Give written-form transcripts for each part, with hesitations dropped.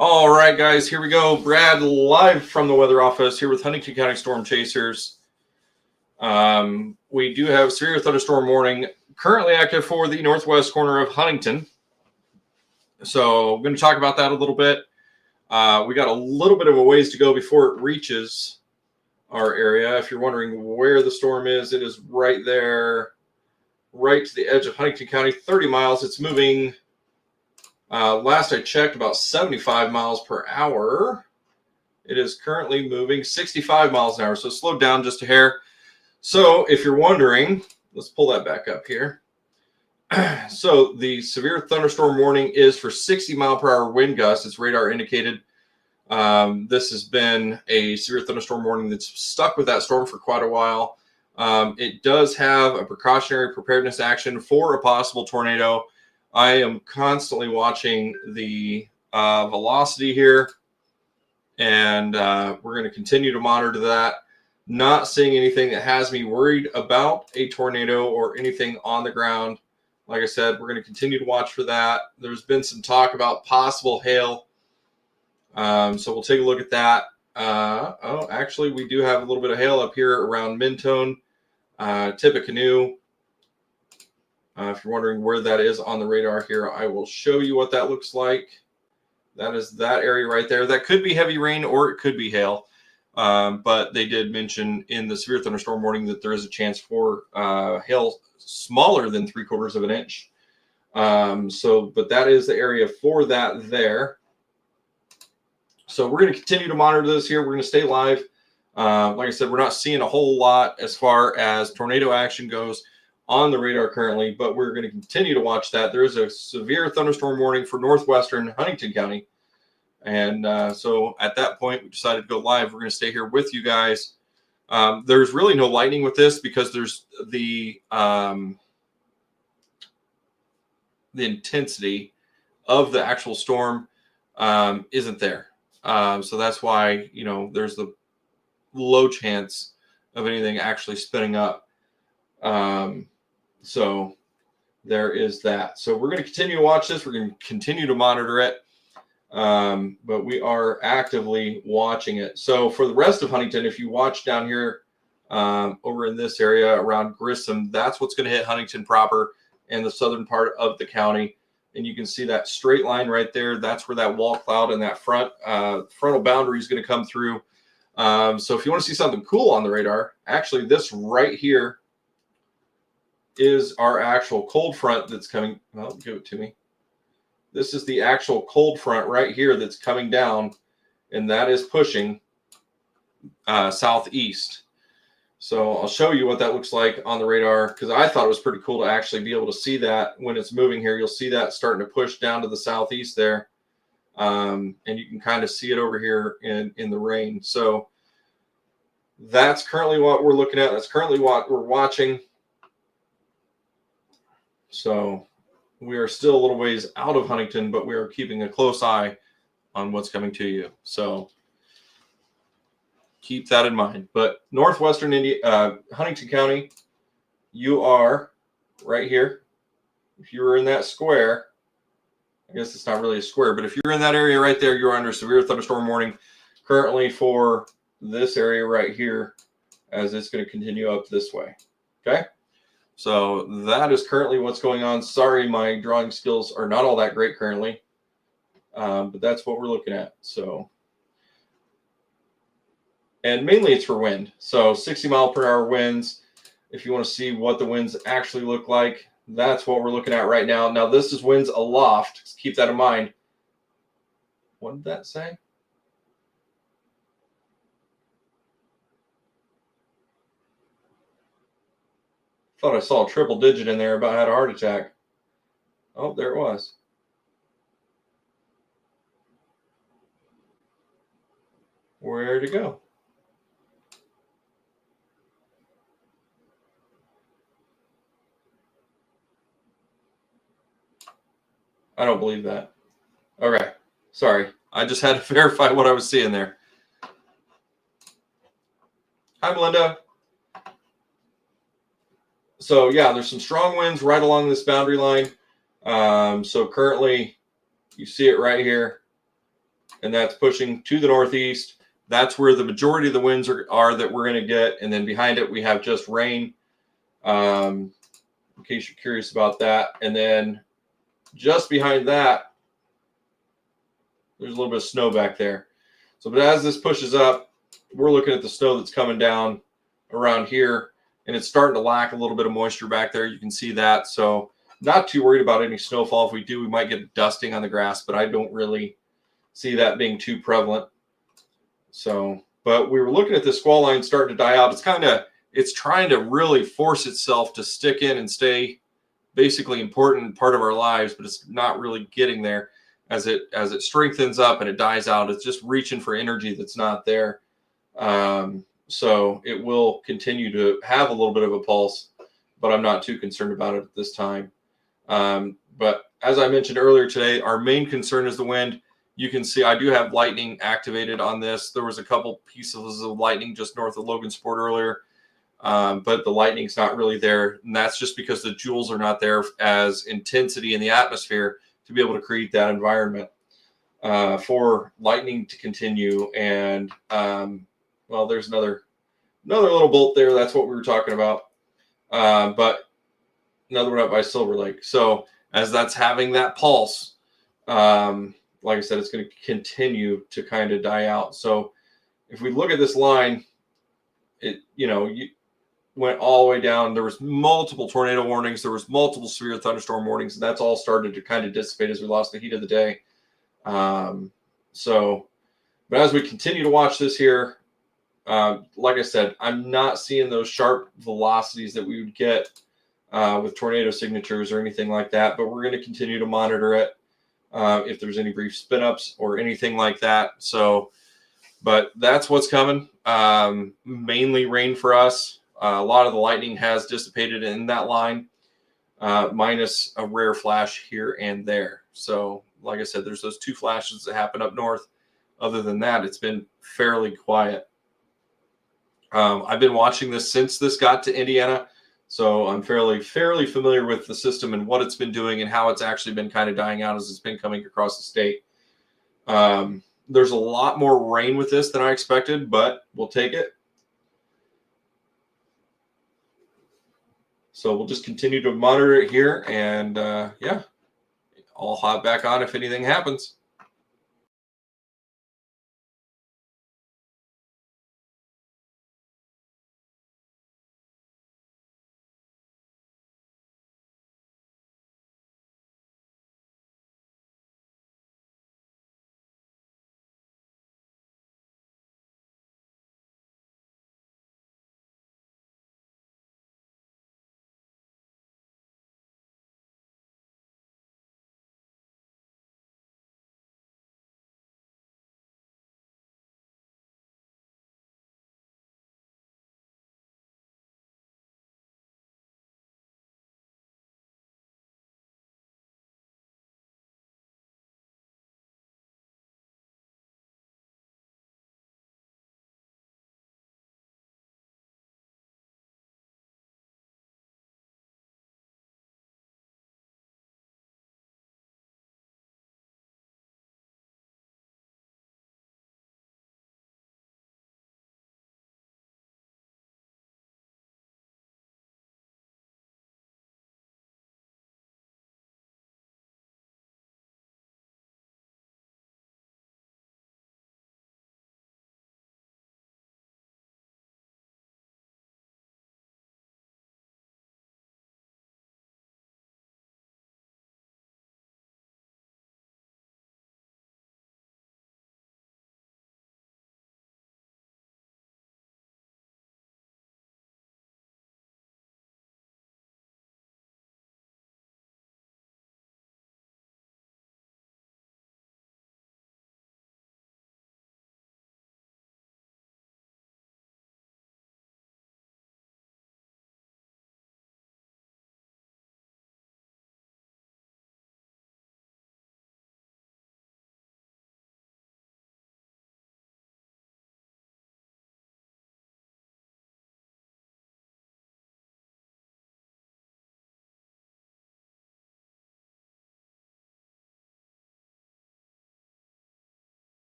All right, guys, here we go. Brad live from the weather office here with Huntington County Storm Chasers. We do have severe thunderstorm warning currently active for the northwest corner of Huntington. So I'm going to talk about that a little bit. We got a little bit of a ways to go before it reaches our area. If you're wondering where the storm is, it is right there, right to the edge of Huntington County, 30 miles. It's moving. Last I checked, about 75 miles per hour. It is currently moving 65 miles an hour, so slowed down just a hair. So if you're wondering, let's pull that back up here. So the severe thunderstorm warning is for 60 mile per hour wind gusts. It's radar indicated. This has been a severe thunderstorm warning that's stuck with that storm for quite a while. It does have a precautionary preparedness action for a possible tornado. I am constantly watching the velocity here, and we're going to continue to monitor that. Not seeing anything that has me worried about a tornado or anything on the ground. Like I said, we're going to continue to watch for that. There's been some talk about possible hail, so we'll take a look at that. Actually, we do have a little bit of hail up here around Mentone, Tippecanoe. If you're wondering where that is on the radar here, I will show you what that looks like. That is that area right there. That could be heavy rain or it could be hail. But they did mention in the severe thunderstorm warning that there is a chance for hail smaller than 3/4 of an inch. But that is the area for that there. So we're going to continue to monitor this here. We're going to stay live. Like I said, we're not seeing a whole lot as far as tornado action goes on the radar currently, but we're going to continue to watch that. There is a severe thunderstorm warning for northwestern Huntington County. And so at that point, we decided to go live. We're going to stay here with you guys. There's really no lightning with this because there's the intensity of the actual storm isn't there. So that's why, there's the low chance of anything actually spinning up. So there is that. So we're going to continue to watch this. We're going to continue to monitor it. But we are actively watching it. So for the rest of Huntington, if you watch down here over in this area around Grissom, that's what's going to hit Huntington proper and the southern part of the county. And you can see that straight line right there. That's where that wall cloud and that frontal boundary is going to come through. So if you want to see something cool on the radar, actually this right here is our actual cold front that's coming. Well, give it to me. This is the actual cold front right here that's coming down, and that is pushing southeast. So I'll show you what that looks like on the radar because I thought it was pretty cool to actually be able to see that when it's moving here. You'll see that starting to push down to the southeast there, and you can kind of see it over here in the rain. So that's currently what we're looking at. That's currently what we're watching. So we are still a little ways out of Huntington, but we are keeping a close eye on what's coming to you. So keep that in mind. But northwestern Huntington County, you are right here. If you were in that square, I guess it's not really a square, but if you're in that area right there, you're under severe thunderstorm warning currently for this area right here as it's going to continue up this way. Okay. So that is currently what's going on. Sorry, my drawing skills are not all that great currently, but that's what we're looking at. So, and mainly it's for wind. So 60 mile per hour winds. If you want to see what the winds actually look like, that's what we're looking at right now. Now this is winds aloft. Keep that in mind. What did that say? Thought I saw a triple digit in there about had a heart attack. Oh, there it was. Where'd it go? I don't believe that. Okay. Sorry. I just had to verify what I was seeing there. Hi, Melinda. So yeah, there's some strong winds right along this boundary line. So currently you see it right here. and that's pushing to the northeast. That's where the majority of the winds are that we're going to get. And then behind it, we have just rain, in case you're curious about that. And then just behind that, there's a little bit of snow back there. So, but as this pushes up, we're looking at the snow that's coming down around here, and it's starting to lack a little bit of moisture back there. You can see that. So not too worried about any snowfall. If we do, we might get dusting on the grass, but I don't really see that being too prevalent. So, but we were looking at the squall line starting to die out. It's trying to really force itself to stick in and stay basically important part of our lives, but it's not really getting there. As it strengthens up and it dies out, it's just reaching for energy that's not there. So it will continue to have a little bit of a pulse, but I'm not too concerned about it at this time. But as I mentioned earlier today, our main concern is the wind. You can see I do have lightning activated on this. There was a couple pieces of lightning just north of Logansport earlier, but the lightning's not really there. And that's just because the joules are not there as intensity in the atmosphere to be able to create that environment for lightning to continue. And well, there's another little bolt there. That's what we were talking about. But another one up by Silver Lake. So as that's having that pulse, like I said, it's going to continue to kind of die out. So if we look at this line, it, you went all the way down. There was multiple tornado warnings. There was multiple severe thunderstorm warnings. And that's all started to kind of dissipate as we lost the heat of the day. But as we continue to watch this here, like I said, I'm not seeing those sharp velocities that we would get with tornado signatures or anything like that, but we're going to continue to monitor it if there's any brief spin ups or anything like that. So, but that's what's coming. Mainly rain for us. A lot of the lightning has dissipated in that line, minus a rare flash here and there. So, like I said, there's those two flashes that happen up north. Other than that, it's been fairly quiet. I've been watching this since this got to Indiana, so I'm fairly familiar with the system and what it's been doing and how it's actually been kind of dying out as it's been coming across the state. There's a lot more rain with this than I expected, but we'll take it. So we'll just continue to monitor it here, and yeah, I'll hop back on if anything happens.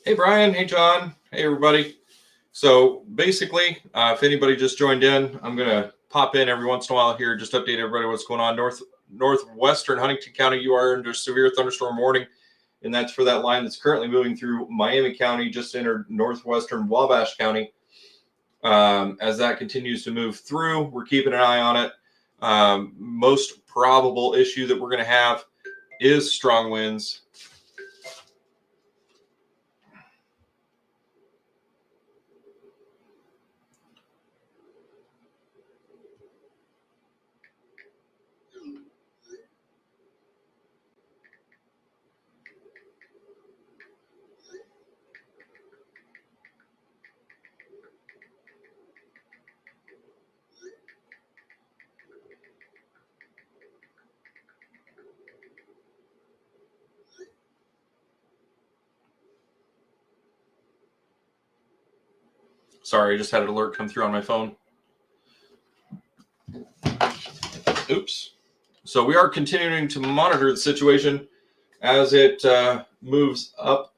Hey, Brian. Hey, John. Hey, everybody. So basically, if anybody just joined in, I'm going to pop in every once in a while here, just update everybody what's going on. Northwestern Huntington County, you are under severe thunderstorm warning, and that's for that line that's currently moving through Miami County, just entered northwestern Wabash County. As that continues to move through, we're keeping an eye on it. Most probable issue that we're going to have is strong winds. Sorry, I just had an alert come through on my phone. Oops. So we are continuing to monitor the situation as it moves up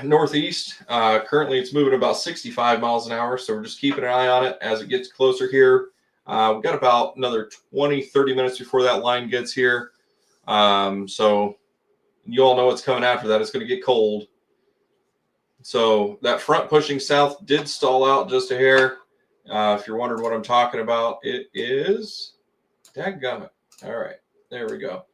northeast. Currently, it's moving about 65 miles an hour, so we're just keeping an eye on it as it gets closer here. We've got about another 20, 30 minutes before that line gets here. So you all know what's coming after that. It's going to get cold. So that front pushing south did stall out just a hair. If you're wondering what I'm talking about, it is dadgummit. All right, there we go.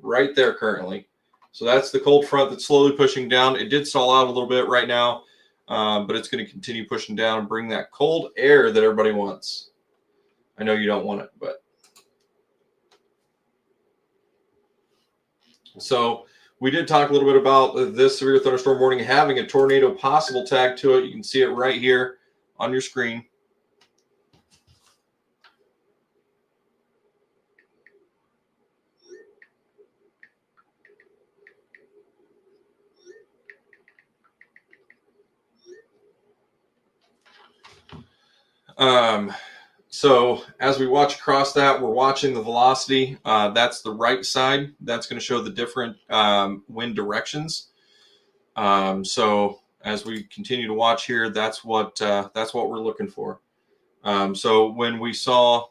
Right there currently. So that's the cold front that's slowly pushing down. It did stall out a little bit right now, but it's going to continue pushing down and bring that cold air that everybody wants. I know you don't want it, but. So we did talk a little bit about this severe thunderstorm warning having a tornado possible tag to it. You can see it right here on your screen. So as we watch across that, we're watching the velocity. That's the right side. That's going to show the different wind directions. So as we continue to watch here, that's what we're looking for. So when we saw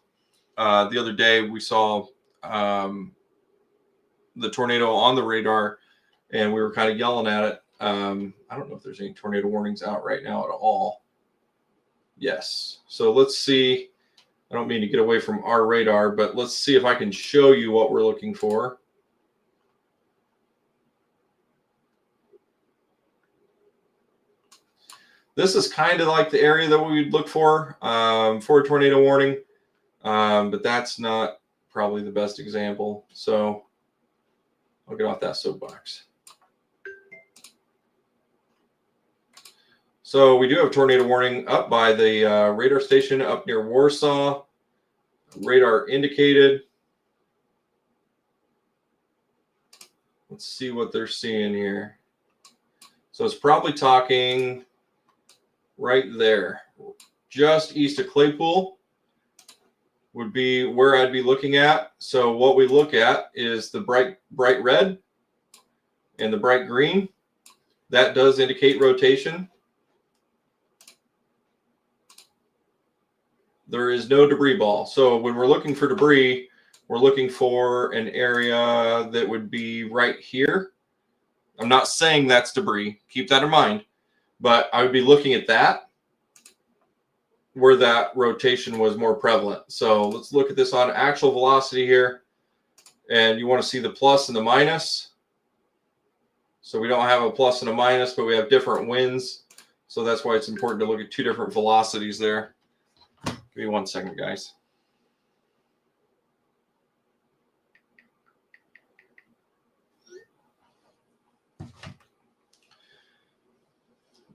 the other day, we saw the tornado on the radar, and we were kind of yelling at it. I don't know if there's any tornado warnings out right now at all. Yes. So let's see. I don't mean to get away from our radar, but let's see if I can show you what we're looking for. This is kind of like the area that we would look for a tornado warning, but that's not probably the best example. So I'll get off that soapbox. So we do have a tornado warning up by the radar station up near Warsaw. Radar indicated. Let's see what they're seeing here. So it's probably talking right there, just east of Claypool would be where I'd be looking at. So what we look at is the bright red and the bright green. That does indicate rotation. There is no debris ball. So when we're looking for debris, we're looking for an area that would be right here. I'm not saying that's debris. Keep that in mind. But I would be looking at that where that rotation was more prevalent. So let's look at this on actual velocity here. And you want to see the plus and the minus. So we don't have a plus and a minus, but we have different winds. So that's why it's important to look at two different velocities there. Give me 1 second, guys.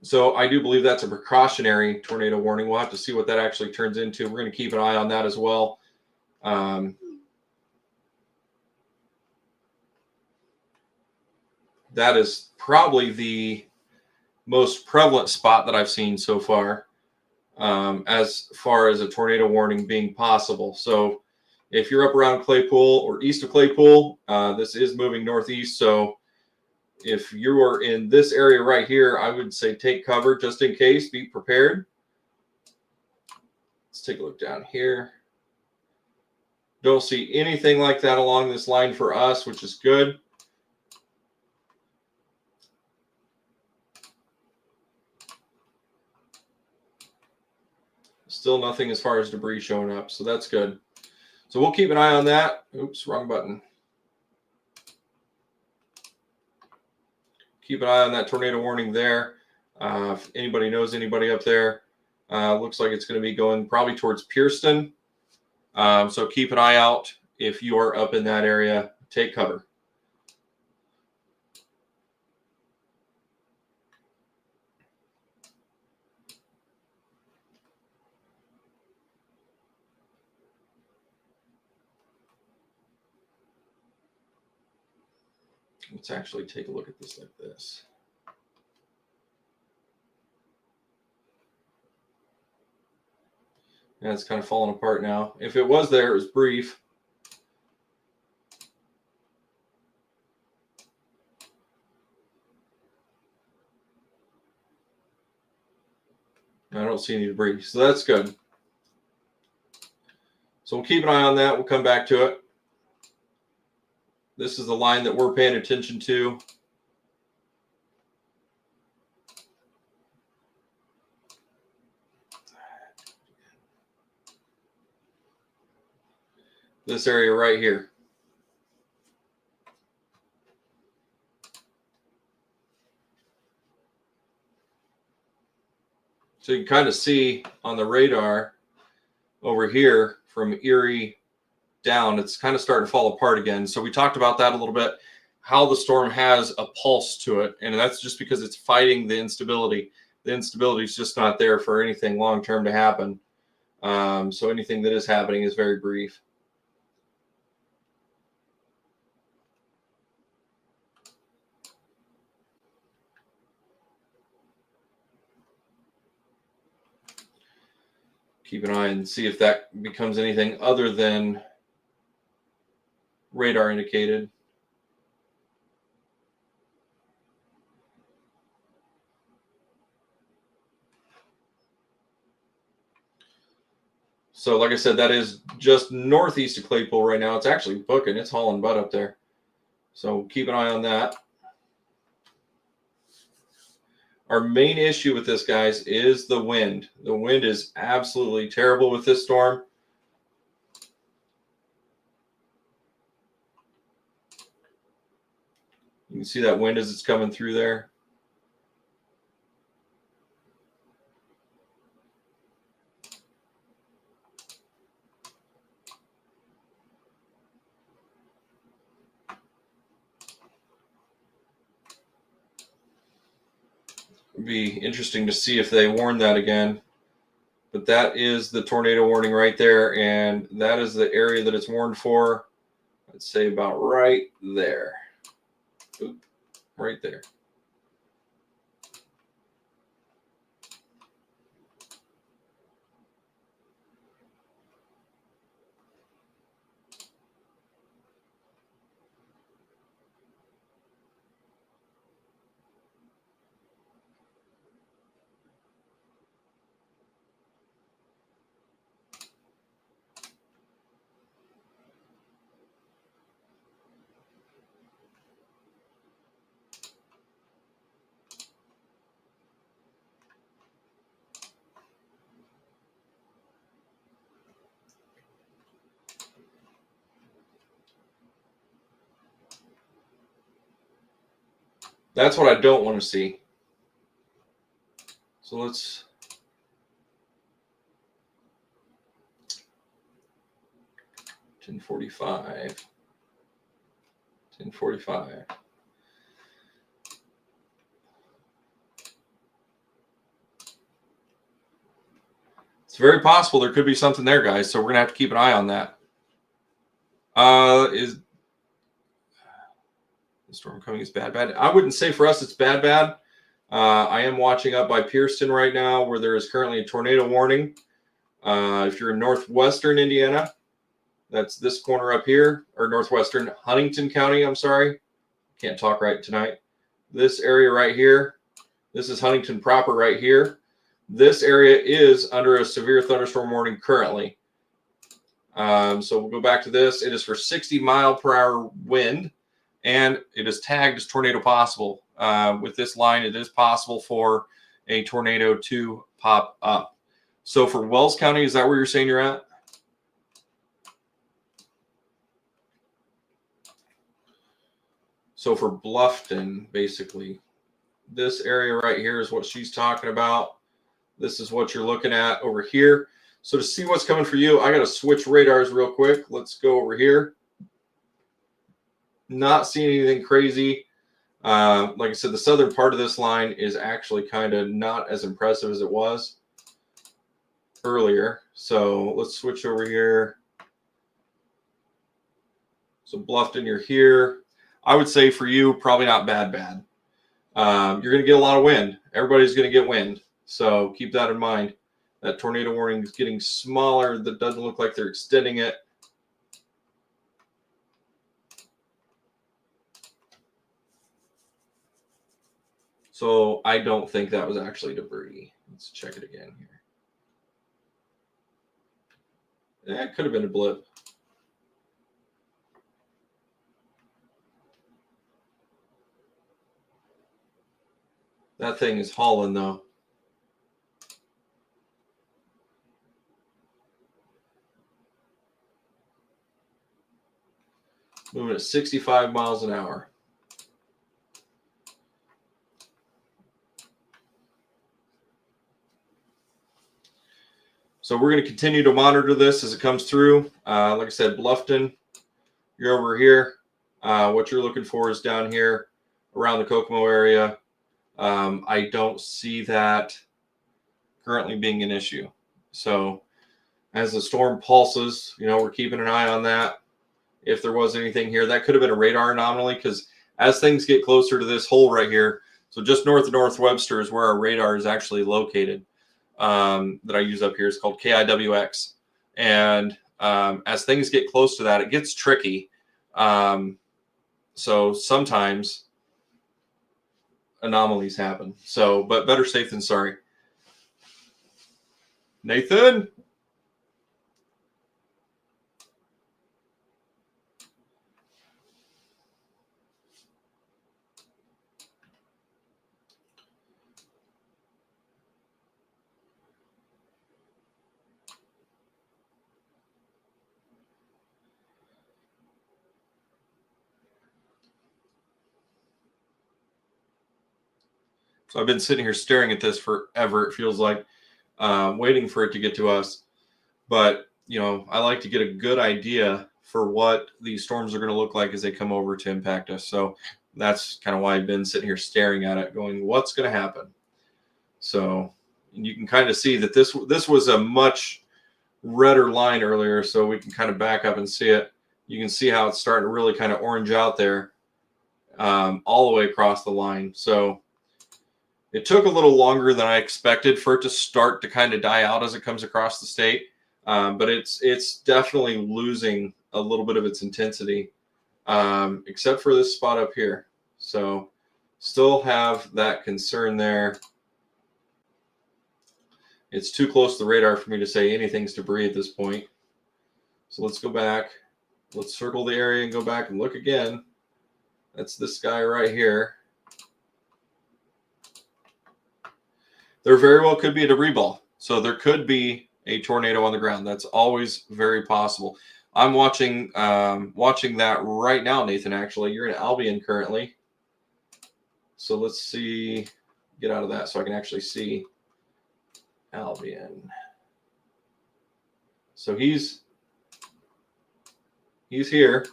So I do believe that's a precautionary tornado warning. We'll have to see what that actually turns into. We're going to keep an eye on that as well. That is probably the most prevalent spot that I've seen so far as far as a tornado warning being possible. So if you're up around Claypool or east of Claypool, this is moving northeast. So if you are in this area right here, I would say take cover just in case. Be prepared. Let's take a look down here. Don't see anything like that along this line for us, which is good. Still nothing as far as debris showing up, so that's good. So we'll keep an eye on that. Oops, wrong button. Keep an eye on that tornado warning there. If anybody knows anybody up there, looks like it's going to be going probably towards Pierceton. So keep an eye out if you are up in that area. Take cover. Let's actually take a look at this like this. Yeah, it's kind of falling apart now. If it was there, it was brief. I don't see any debris, so that's good. So we'll keep an eye on that. We'll come back to it. This is the line that we're paying attention to. This area right here. So you can kind of see on the radar over here from Erie down, it's kind of starting to fall apart again. So we talked about that a little bit, how the storm has a pulse to it. And that's just because it's fighting the instability. The instability is just not there for anything long-term to happen. So anything that is happening is very brief. Keep an eye and see if that becomes anything other than radar indicated. So like I said, that is just northeast of Claypool right now. It's actually booking. It's hauling butt up there. So keep an eye on that. Our main issue with this, guys, is the wind. The wind is absolutely terrible with this storm. You can see that wind as it's coming through there. It'd be interesting to see if they warn that again. But that is the tornado warning right there, and that is the area that it's warned for. I'd say about right there. Oop, right there. That's what I don't want to see. So let's $10.45. $10.45. It's very possible there could be something there, guys. So we're gonna have to keep an eye on that. Is the storm coming is bad? I wouldn't say for us it's bad. I am watching up by Pierceton right now, where there is currently a tornado warning. If you're in northwestern Indiana, that's this corner up here, or northwestern Huntington County. I'm sorry, can't talk right tonight. this area right here. This is Huntington proper right here. This area is under a severe thunderstorm warning currently. So we'll go back to this. It is for 60-mile-per-hour wind, and it is tagged as tornado possible. With this line, it is possible for a tornado to pop up. So for Wells County, is that where you're saying you're at? So for Bluffton, basically, this area right here is what she's talking about. This is what you're looking at over here. So to see what's coming for you, I got to switch radars real quick. Let's go over here. Not seeing anything crazy. Like I said, the southern part of this line is actually kind of not as impressive as it was earlier. So let's switch over here. So Bluffton, you're here. I would say for you, probably not bad. You're going to get a lot of wind. Everybody's going to get wind. So keep that in mind. That tornado warning is getting smaller. That doesn't look like they're extending it. So I don't think that was actually debris. Let's check it again here. Yeah, it could have been a blip. That thing is hauling though. Moving at 65 miles an hour. So we're going to continue to monitor this as it comes through. Like I said, Bluffton, you're over here. What you're looking for is down here around the Kokomo area. I don't see that currently being an issue. So as the storm pulses, we're keeping an eye on that. If there was anything here, that could have been a radar anomaly, because as things get closer to this hole right here, so just north of North Webster is where our radar is actually located. That I use up here is called KIWX. And as things get close to that, it gets tricky. So sometimes anomalies happen. So, but better safe than sorry. Nathan? So I've been sitting here staring at this forever, it feels like, waiting for it to get to us. But, I like to get a good idea for what these storms are going to look like as they come over to impact us. So that's kind of why I've been sitting here staring at it, going, what's going to happen? So you can kind of see that this was a much redder line earlier, so we can kind of back up and see it. You can see how it's starting to really kind of orange out there all the way across the line. So it took a little longer than I expected for it to start to kind of die out as it comes across the state. But it's definitely losing a little bit of its intensity, except for this spot up here. So still have that concern there. It's too close to the radar for me to say anything's debris at this point. So let's go back. Let's circle the area and go back and look again. That's this guy right here. There very well could be a debris ball. So there could be a tornado on the ground. That's always very possible. I'm watching that right now, Nathan, actually. You're in Albion currently. So let's see. Get out of that so I can actually see Albion. So he's here.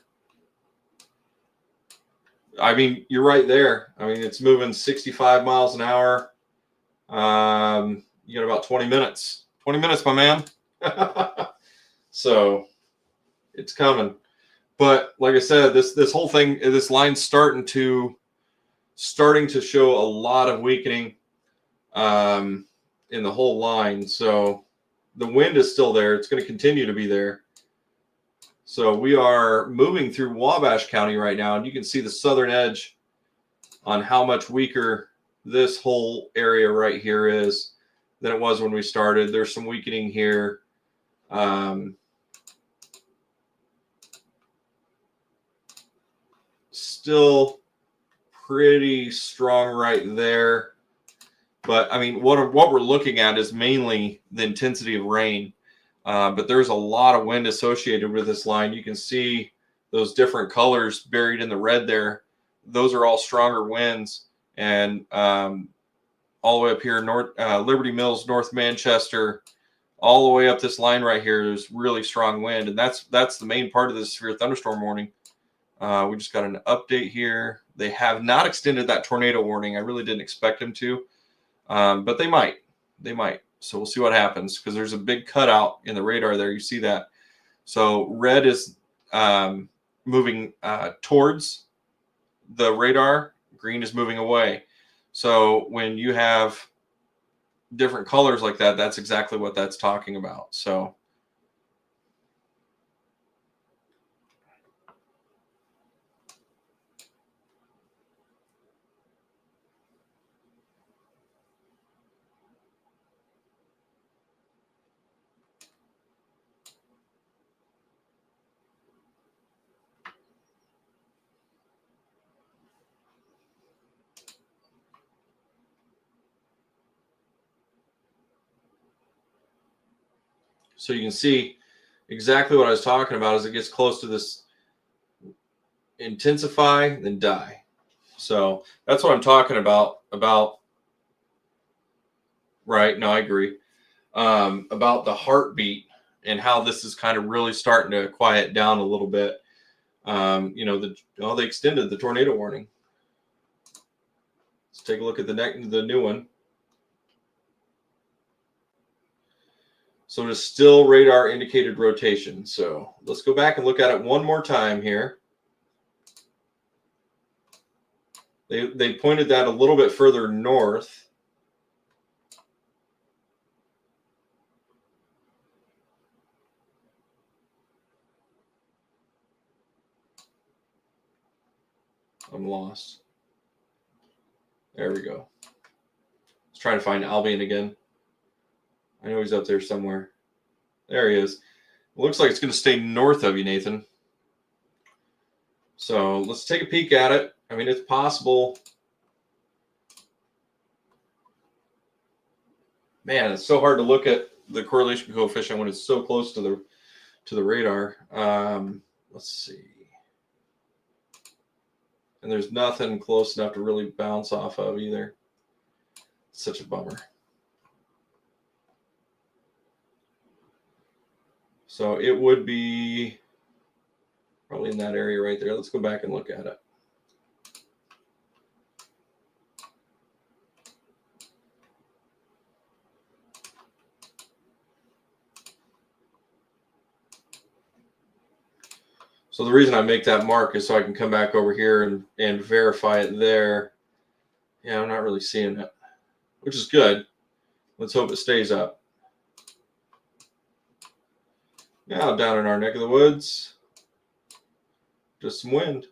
I mean, you're right there. I mean, it's moving 65 miles an hour. You got about 20 minutes. 20 minutes, my man. So it's coming. But like I said, this whole thing, this line's starting to show a lot of weakening in the whole line. So the wind is still there. It's going to continue to be there. So we are moving through Wabash County right now, and you can see the southern edge on how much weaker this whole area right here is than it was when we started. There's some weakening here. Still pretty strong right there. But I mean, what we're looking at is mainly the intensity of rain. But there's a lot of wind associated with this line. You can see those different colors buried in the red there. Those are all stronger winds. And all the way up here, Liberty Mills, North Manchester, all the way up this line right here, there's really strong wind. And that's the main part of this severe thunderstorm warning. We just got an update here. They have not extended that tornado warning. I really didn't expect them to, but they might. They might. So we'll see what happens, because there's a big cutout in the radar there. You see that. So red is moving towards the radar. Green is moving away. So when you have different colors like that, that's exactly what that's talking about. So you can see exactly what I was talking about. As it gets close to this, intensify, then die. So that's what I'm talking about. Right? No, I agree. About the heartbeat and how this is kind of really starting to quiet down a little bit. They extended the tornado warning. Let's take a look at the new one. So it is still radar indicated rotation. So let's go back and look at it one more time here. They pointed that a little bit further north. I'm lost. There we go. Let's try to find Albion again. I know he's up there somewhere. There he is. It looks like it's going to stay north of you, Nathan. So let's take a peek at it. I mean, it's possible. Man, it's so hard to look at the correlation coefficient when it's so close to the radar. Let's see. And there's nothing close enough to really bounce off of either. It's such a bummer. So it would be probably in that area right there. Let's go back and look at it. So the reason I make that mark is so I can come back over here and verify it there. Yeah, I'm not really seeing it, which is good. Let's hope it stays up. Now down in our neck of the woods, just some wind.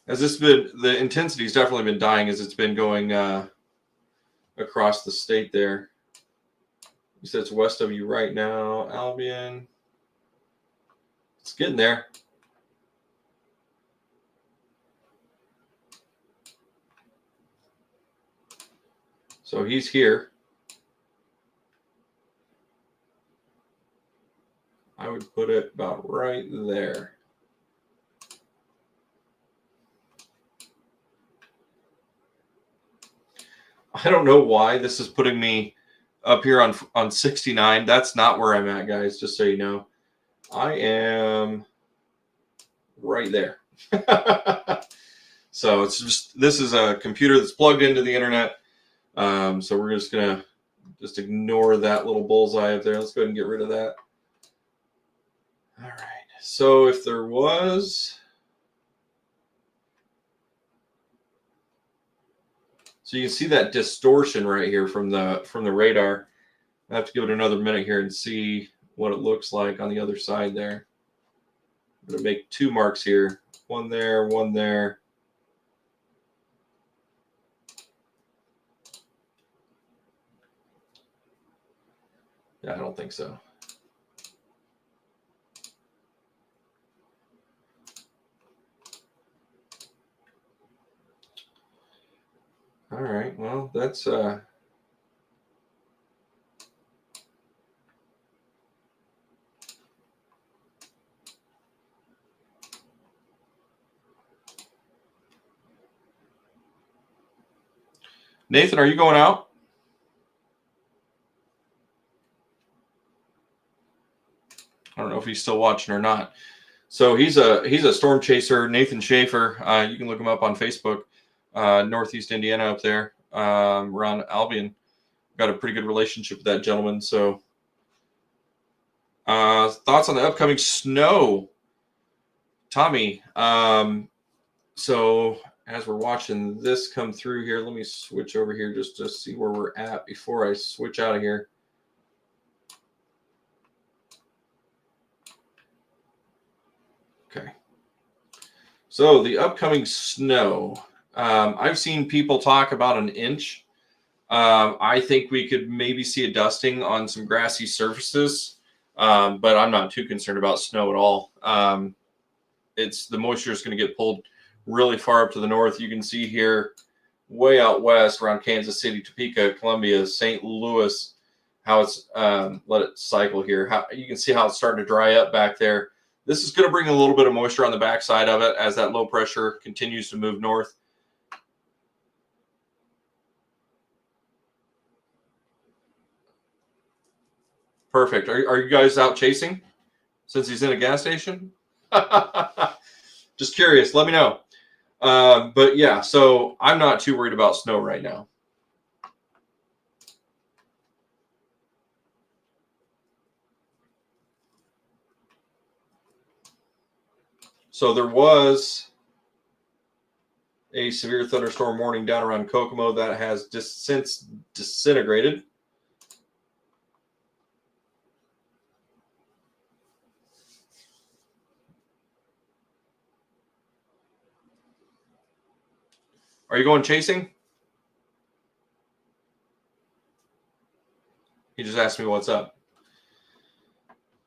The intensity's definitely been dying as it's been going across the state there. You said it's west of you right now, Albion. It's getting there. So he's here. I would put it about right there. I don't know why this is putting me up here on 69. That's not where I'm at, guys, just so you know. I am right there. So it's just, this is a computer that's plugged into the internet. So we're just going to just ignore that little bullseye up there. Let's go ahead and get rid of that. All right. So if there was... So you can see that distortion right here from the radar. I have to give it another minute here and see what it looks like on the other side there. I'm going to make 2 marks here. One there, one there. Yeah, I don't think so. All right, well, that's Nathan, are you going out? I don't know if he's still watching or not. So he's a storm chaser, Nathan Schaefer. You can look him up on Facebook. Northeast Indiana up there, around Albion. Got a pretty good relationship with that gentleman. So thoughts on the upcoming snow, Tommy? So as we're watching this come through here, let me switch over here just to see where we're at before I switch out of here. Okay. So the upcoming snow, I've seen people talk about an inch. I think we could maybe see a dusting on some grassy surfaces, but I'm not too concerned about snow at all. It's the moisture is going to get pulled really far up to the north. You can see here way out west around Kansas City, Topeka, Columbia, St. Louis, how it's let it cycle here. How you can see how it's starting to dry up back there. This is going to bring a little bit of moisture on the backside of it as that low pressure continues to move north. Perfect. Are you guys out chasing since he's in a gas station? Just curious. Let me know. But yeah, so I'm not too worried about snow right now. So there was a severe thunderstorm warning down around Kokomo that has since disintegrated. Are you going chasing? He just asked me what's up.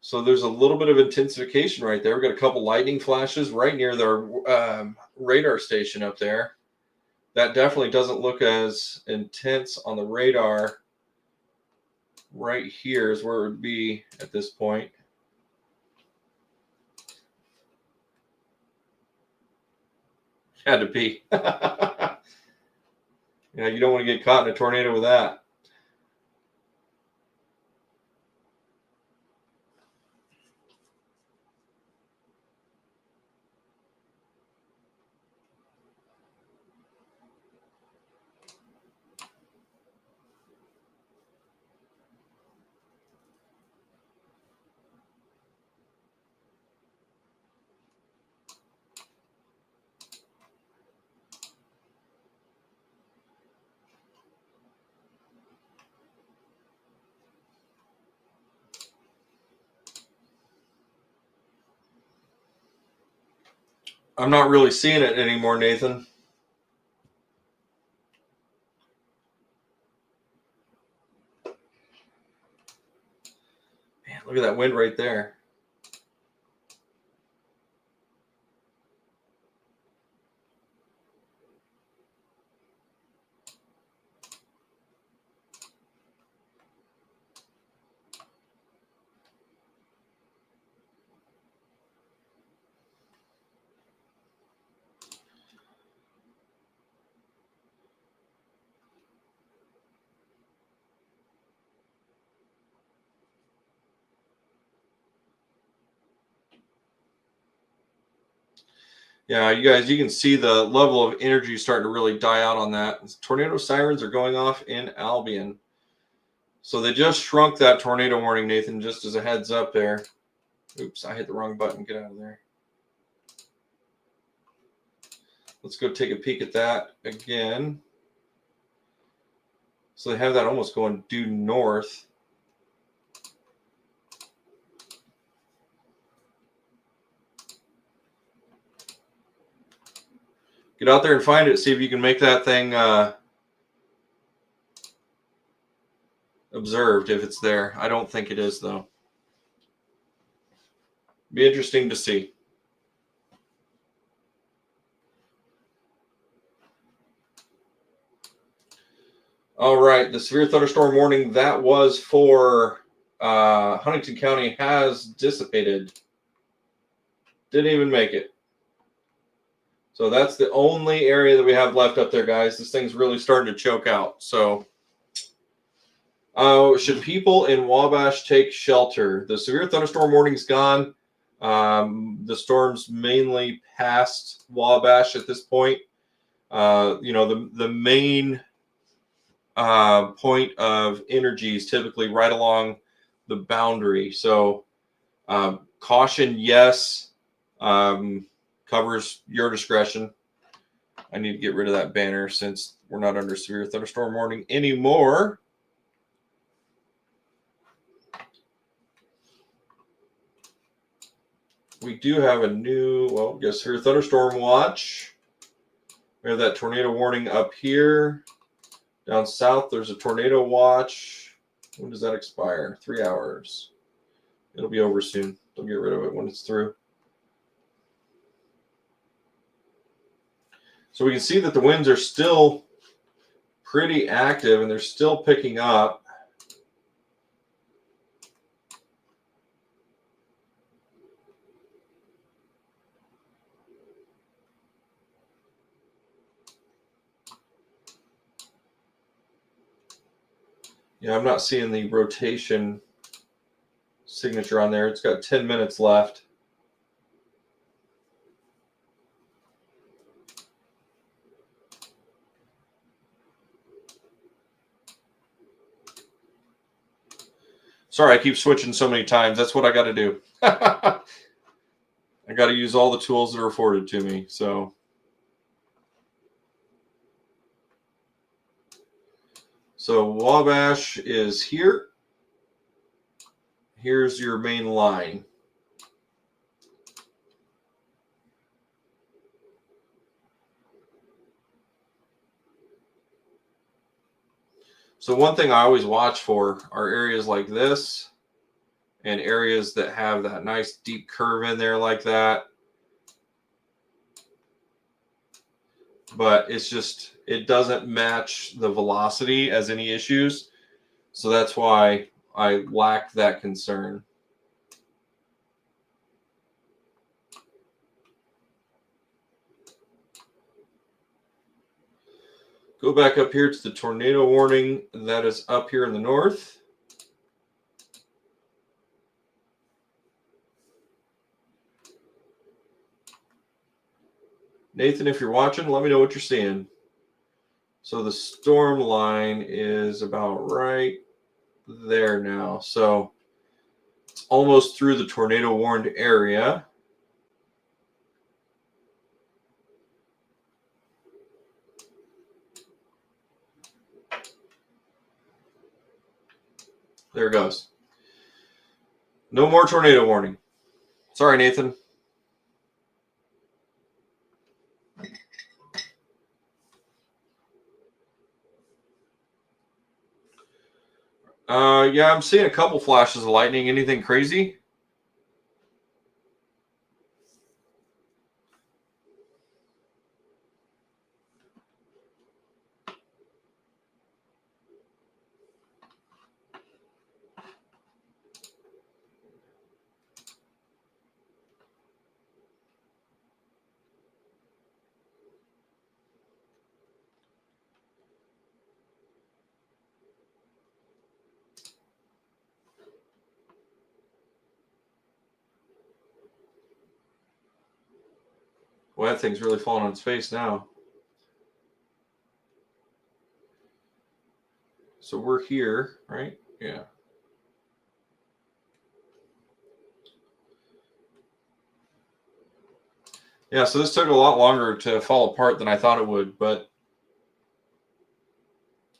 So there's a little bit of intensification right there. We've got a couple lightning flashes right near their radar station up there. That definitely doesn't look as intense on the radar. Right here is where it would be at this point. Had to be. Yeah, you don't want to get caught in a tornado with that. I'm not really seeing it anymore, Nathan. Man, look at that wind right there. Yeah, you guys, you can see the level of energy starting to really die out on that. Tornado sirens are going off in Albion. So they just shrunk that tornado warning, Nathan, just as a heads up there. Oops, I hit the wrong button. Get out of there. Let's go take a peek at that again. So they have that almost going due north. Get out there and find it. See if you can make that thing observed if it's there. I don't think it is, though. Be interesting to see. All right, the severe thunderstorm warning that was for Huntington County has dissipated. Didn't even make it. So that's the only area that we have left up there, guys. This thing's really starting to choke out. So should people in Wabash take shelter? The severe thunderstorm warning's gone. The storm's mainly past Wabash at this point. The main point of energy is typically right along the boundary. So caution, yes. Covers your discretion. I need to get rid of that banner since we're not under severe thunderstorm warning anymore. We do have a new, severe thunderstorm watch. We have that tornado warning up here. Down south, there's a tornado watch. When does that expire? 3 hours. It'll be over soon. They'll get rid of it when it's through. So we can see that the winds are still pretty active and they're still picking up. Yeah, I'm not seeing the rotation signature on there. It's got 10 minutes left. Sorry, I keep switching so many times. That's what I got to do. I got to use all the tools that are afforded to me. So Wabash is here. Here's your main line. So one thing I always watch for are areas like this and areas that have that nice deep curve in there like that. But it's just, it doesn't match the velocity as any issues. So that's why I lack that concern. Go back up here to the tornado warning that is up here in the north. Nathan, if you're watching, let me know what you're seeing. So the storm line is about right there now. So it's almost through the tornado warned area. There it goes. No more tornado warning. Sorry, Nathan. Yeah, I'm seeing a couple flashes of lightning. Anything crazy? Well, that thing's really falling on its face now. So we're here, right? Yeah. Yeah, so this took a lot longer to fall apart than I thought it would, but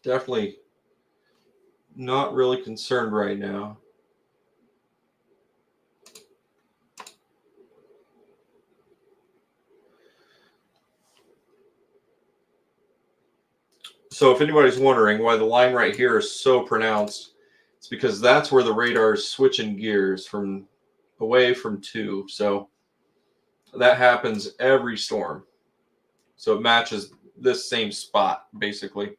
definitely not really concerned right now. So if anybody's wondering why the line right here is so pronounced, it's because that's where the radar is switching gears from away from 2. So that happens every storm. So it matches this same spot, basically.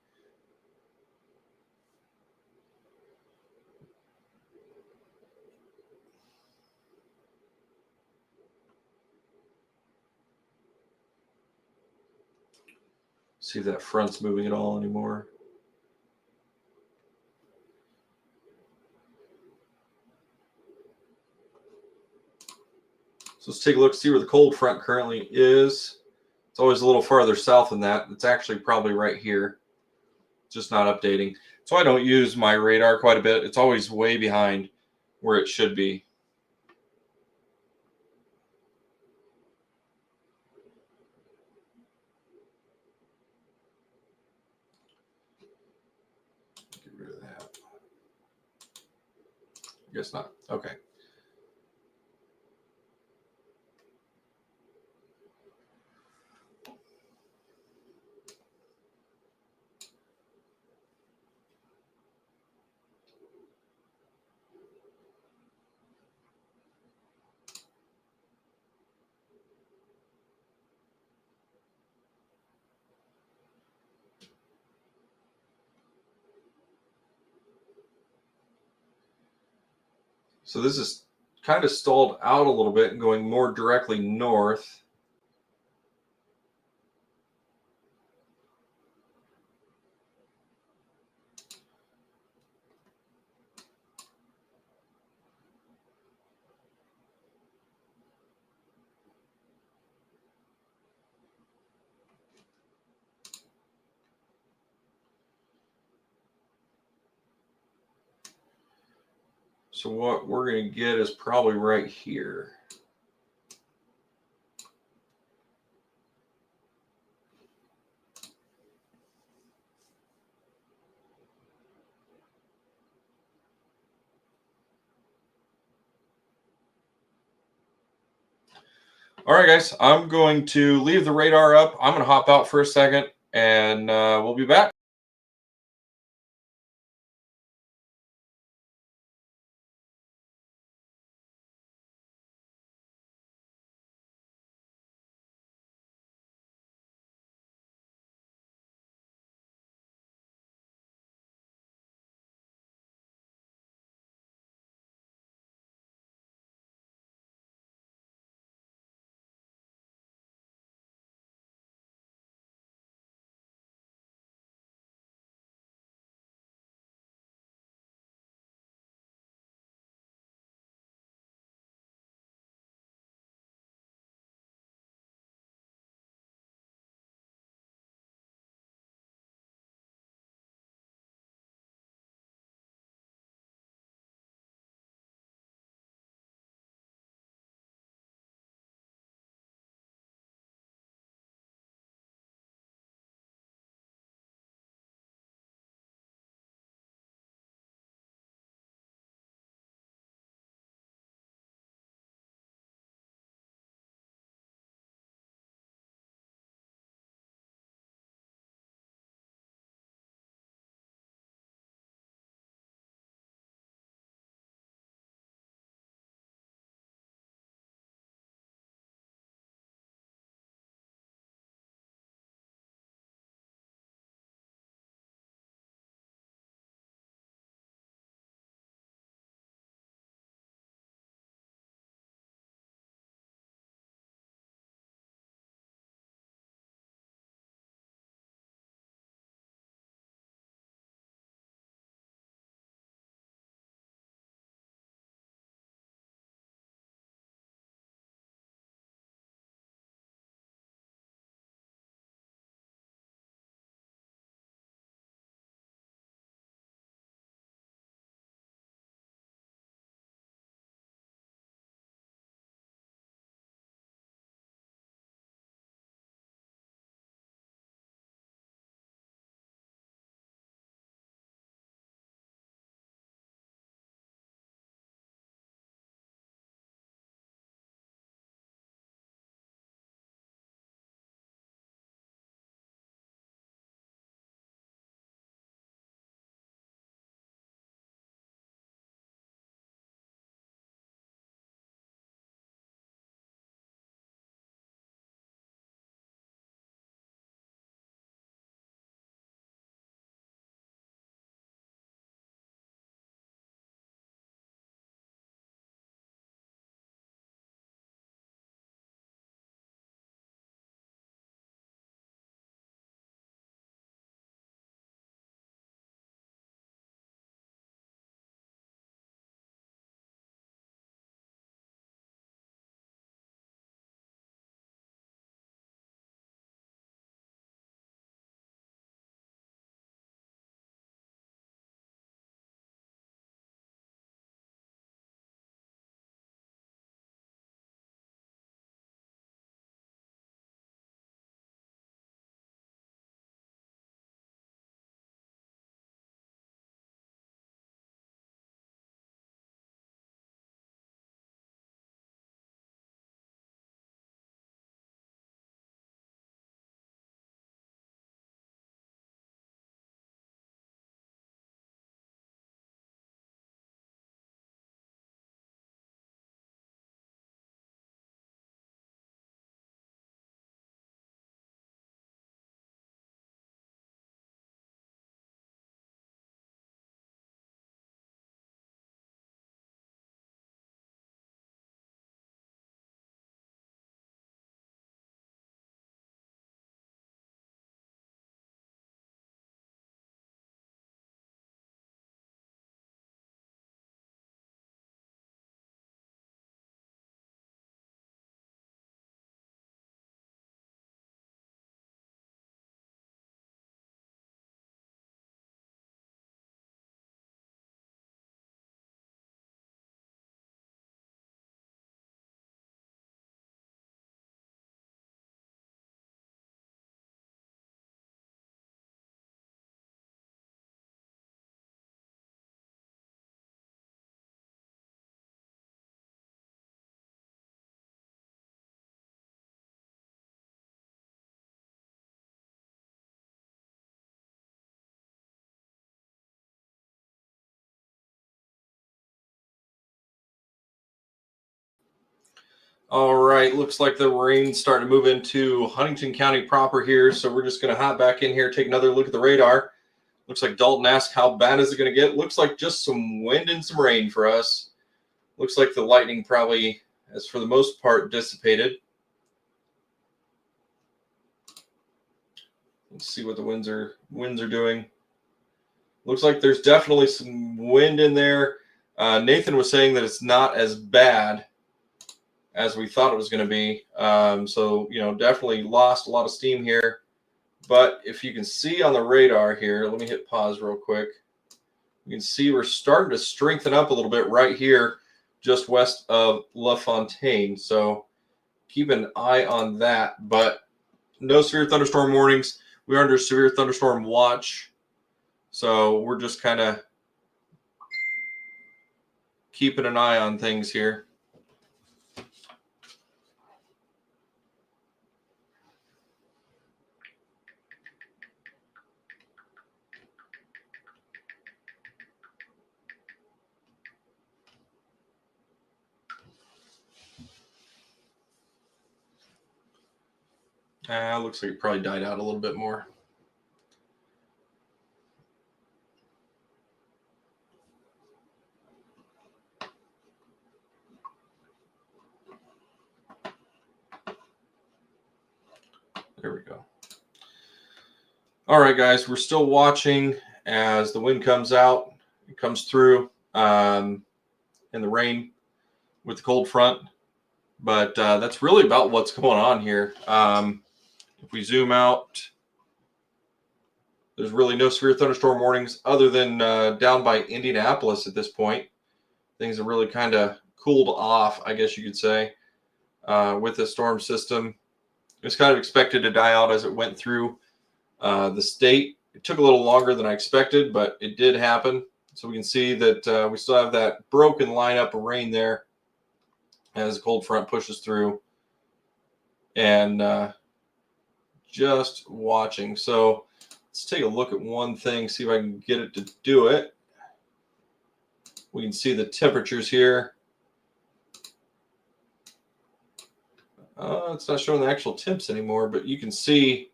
See if that front's moving at all anymore. So let's take a look, see where the cold front currently is. It's always a little farther south than that. It's actually probably right here. Just not updating. So I don't use my radar quite a bit. It's always way behind where it should be. Get rid of that. Guess not. Okay. So this is kind of stalled out a little bit and going more directly north. So what we're going to get is probably right here. All right, guys, I'm going to leave the radar up. I'm going to hop out for a second, and we'll be back. All right, looks like the rain's starting to move into Huntington County proper here, so we're just going to hop back in here, take another look at the radar. Looks like Dalton asked how bad is it going to get. Looks like just some wind and some rain for us. Looks like the lightning probably has for the most part dissipated. Let's see what the winds are doing. Looks like there's definitely some wind in there. Nathan was saying that it's not as bad as we thought it was going to be. So, definitely lost a lot of steam here. But if you can see on the radar here, let me hit pause real quick. You can see we're starting to strengthen up a little bit right here, just west of LaFontaine. So keep an eye on that. But no severe thunderstorm warnings. We are under severe thunderstorm watch. So we're just kind of keeping an eye on things here. Looks like it probably died out a little bit more. There we go. All right, guys, we're still watching as the wind comes out. It comes through in the rain with the cold front. But that's really about what's going on here. If we zoom out, there's really no severe thunderstorm warnings other than down by Indianapolis at this point. Things have really kind of cooled off, I guess you could say, with the storm system. It was kind of expected to die out as it went through the state. It took a little longer than I expected, but it did happen. So we can see that we still have that broken lineup of rain there as the cold front pushes through. And just watching. So let's take a look at one thing, see if I can get it to do it. We can see the temperatures here. It's not showing the actual temps anymore, but you can see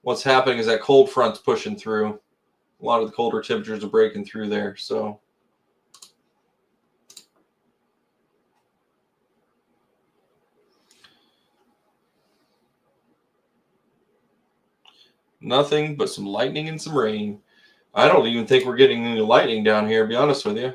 what's happening is that cold front's pushing through. A lot of the colder temperatures are breaking through there. So nothing but some lightning and some rain. I don't even think we're getting any lightning down here, to be honest with you.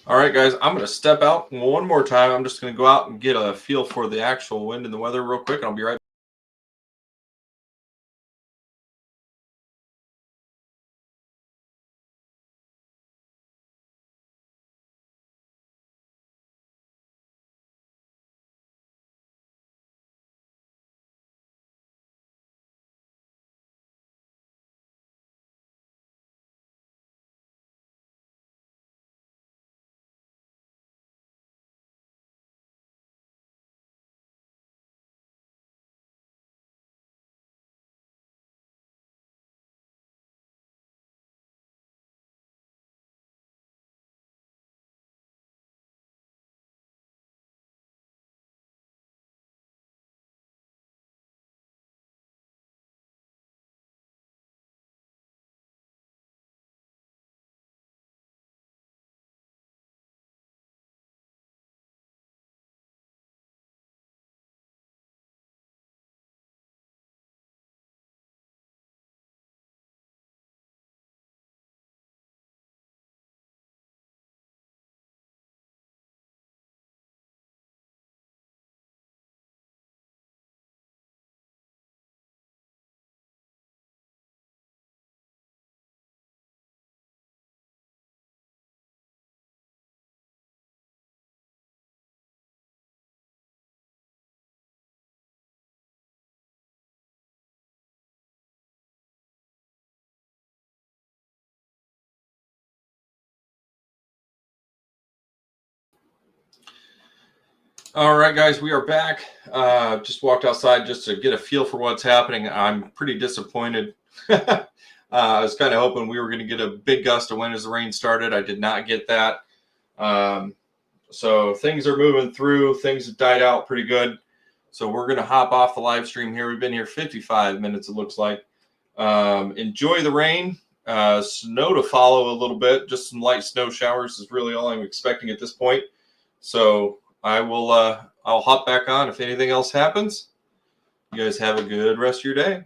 All right, guys, I'm going to step out one more time. I'm just going to go out and get a feel for the actual wind and the weather real quick, and I'll be right back. All right, guys, we are back. Just walked outside just to get a feel for what's happening. I'm pretty disappointed. I was kind of hoping we were going to get a big gust of wind as the rain started. I did not get that. So things are moving through. Things have died out pretty good. So we're going to hop off the live stream here. We've been here 55 minutes, it looks like. Enjoy the rain. Snow to follow a little bit. Just some light snow showers is really all I'm expecting at this point. So I'll hop back on if anything else happens. You guys have a good rest of your day.